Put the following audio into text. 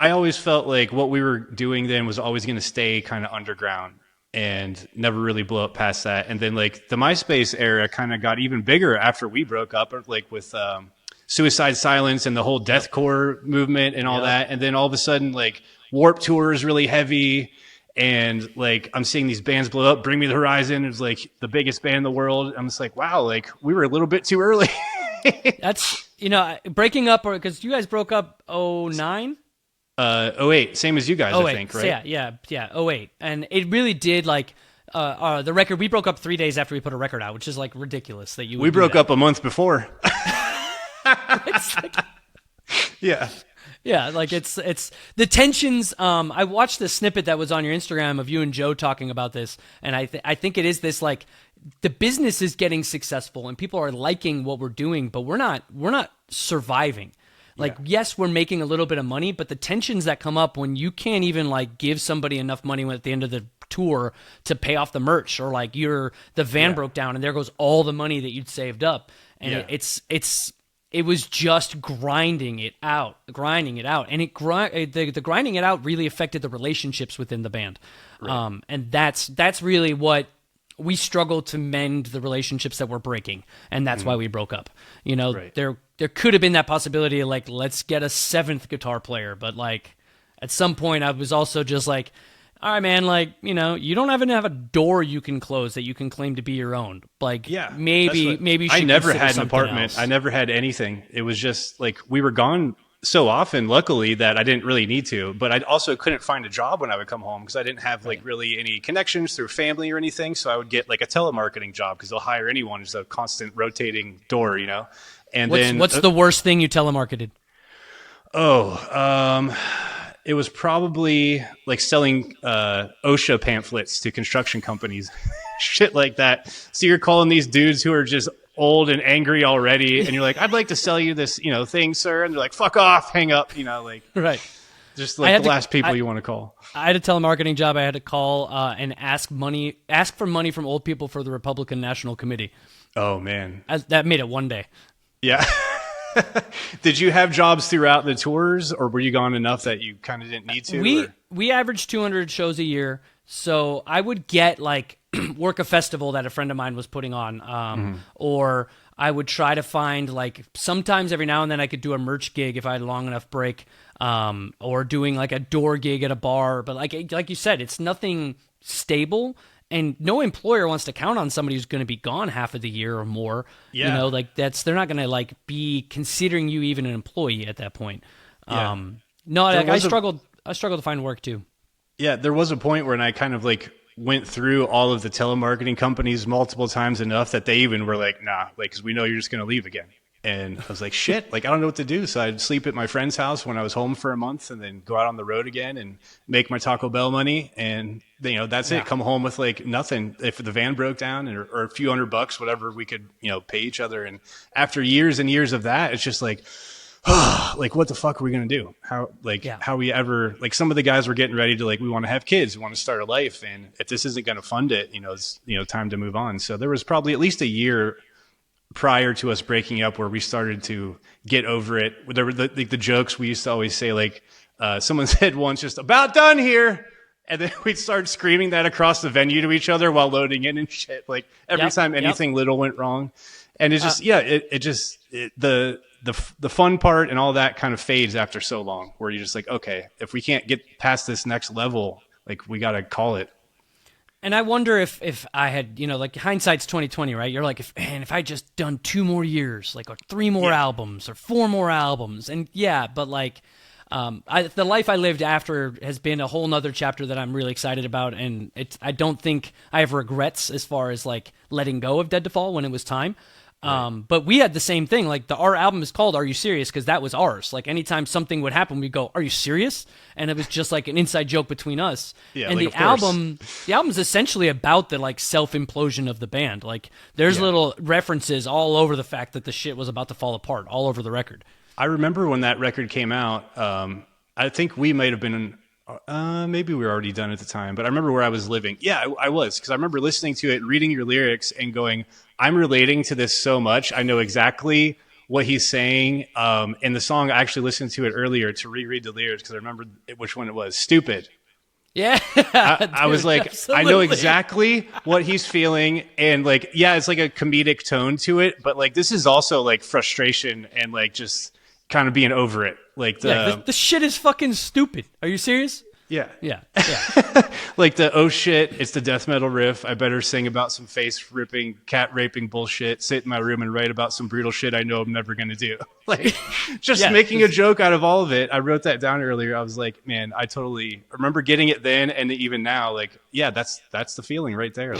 I always felt like what we were doing then was always going to stay kind of underground and never really blow up past that. And then like the MySpace era kind of got even bigger after we broke up, like with Suicide Silence and the whole deathcore movement and all that. And then all of a sudden, like Warped Tour is really heavy. And like I'm seeing these bands blow up. Bring Me the Horizon is like the biggest band in the world. I'm just like, wow, like we were a little bit too early. That's, breaking up, or because you guys broke up 09? 08, same as you guys, I think, right? So yeah, 08. And it really did, like, the record, we broke up 3 days after we put a record out, which is, like, ridiculous that you would We broke up a month before. It's like, yeah. Yeah, like, it's the tensions, I watched the snippet that was on your Instagram of you and Joe talking about this, and I think it is this, like, the business is getting successful, and people are liking what we're doing, but we're not surviving. Like, yes, we're making a little bit of money, but the tensions that come up when you can't even, like, give somebody enough money at the end of the tour to pay off the merch, or, like, the van broke down and there goes all the money that you'd saved up. And it was just grinding it out. And the grinding it out really affected the relationships within the band. Right. And that's really what we struggle to mend, the relationships that we're breaking, and that's why we broke up. There could have been that possibility of, like, let's get a 7th guitar player, but, like, at some point I was also just like, all right, man, like, you don't even have a door you can close that you can claim to be your own. Like, maybe you should I never had an apartment. Else. I never had anything. It was just like we were gone so often, luckily, that I didn't really need to. But I also couldn't find a job when I would come home because I didn't have like really any connections through family or anything. So I would get like a telemarketing job because they'll hire anyone. It's a constant rotating door, And what's the worst thing you telemarketed? It was probably like selling OSHA pamphlets to construction companies, shit like that. So you're calling these dudes who are just old and angry already, and you're like, I'd like to sell you this, thing, sir. And they're like, fuck off, hang up, like right. Just like the last people you want to call. I had a telemarketing job. I had to call and ask for money from old people for the Republican National Committee. Oh man, that made it one day. Yeah. Did you have jobs throughout the tours, or were you gone enough that you kind of didn't need to? We averaged 200 shows a year, so I would get like work a festival that a friend of mine was putting on, or I would try to find, like, sometimes every now and then I could do a merch gig if I had a long enough break, or doing like a door gig at a bar. But like you said, it's nothing stable. And no employer wants to count on somebody who's going to be gone half of the year or more. Yeah. They're not going to like be considering you even an employee at that point. Yeah. I struggled to find work too. Yeah, there was a point when I kind of like went through all of the telemarketing companies multiple times enough that they even were like, nah, like, cause we know you're just going to leave again. And I was like, shit, like, I don't know what to do. So I'd sleep at my friend's house when I was home for a month and then go out on the road again and make my Taco Bell money. And, that's it. Come home with like nothing. If the van broke down or a few $100, whatever we could, pay each other. And after years and years of that, it's just like, like, what the fuck are we going to do? How we ever, like, some of the guys were getting ready to, like, we want to have kids, we want to start a life. And if this isn't going to fund it, it's, time to move on. So there was probably at least a year prior to us breaking up where we started to get over it. There were the jokes we used to always say, like, someone said once, just about done here. And then we'd start screaming that across the venue to each other while loading in and shit. Like every time anything little went wrong. And it's just, the fun part and all that kind of fades after so long, where you're just like, okay, if we can't get past this next level, like, we got to call it. And I wonder if I had, like, hindsight's 2020, right? You're like, if I just done 2 more years, like, or 3 more albums or 4 more albums. And but like, the life I lived after has been a whole nother chapter that I'm really excited about. And I don't think I have regrets as far as like letting go of Dead to Fall when it was time. Right. But we had the same thing. Like, our album is called Are You Serious? Because that was ours. Like, anytime something would happen, we'd go, Are you serious? And it was just like an inside joke between us. Yeah, and like, the album's essentially about the like self-implosion of the band. Like, there's little references all over the fact that the shit was about to fall apart all over the record. I remember when that record came out, I think we might have been maybe we were already done at the time, but I remember where I was living. Yeah, I was, because I remember listening to it, reading your lyrics and going, I'm relating to this so much. I know exactly what he's saying. And the song, I actually listened to it earlier to reread the lyrics because I remembered which one it was. Stupid. Yeah. I was like, absolutely. I know exactly what he's feeling. And like, yeah, it's like a comedic tone to it, but like, this is also like frustration and like just kind of being over it. Like the shit is fucking stupid. Are you serious? Yeah. Yeah. Like the, oh shit, it's the death metal riff. I better sing about some face ripping, cat raping bullshit, sit in my room and write about some brutal shit I know I'm never going to do. Like just making a joke out of all of it. I wrote that down earlier. I was like, man, I totally remember getting it then and even now. Like, yeah, that's the feeling right there.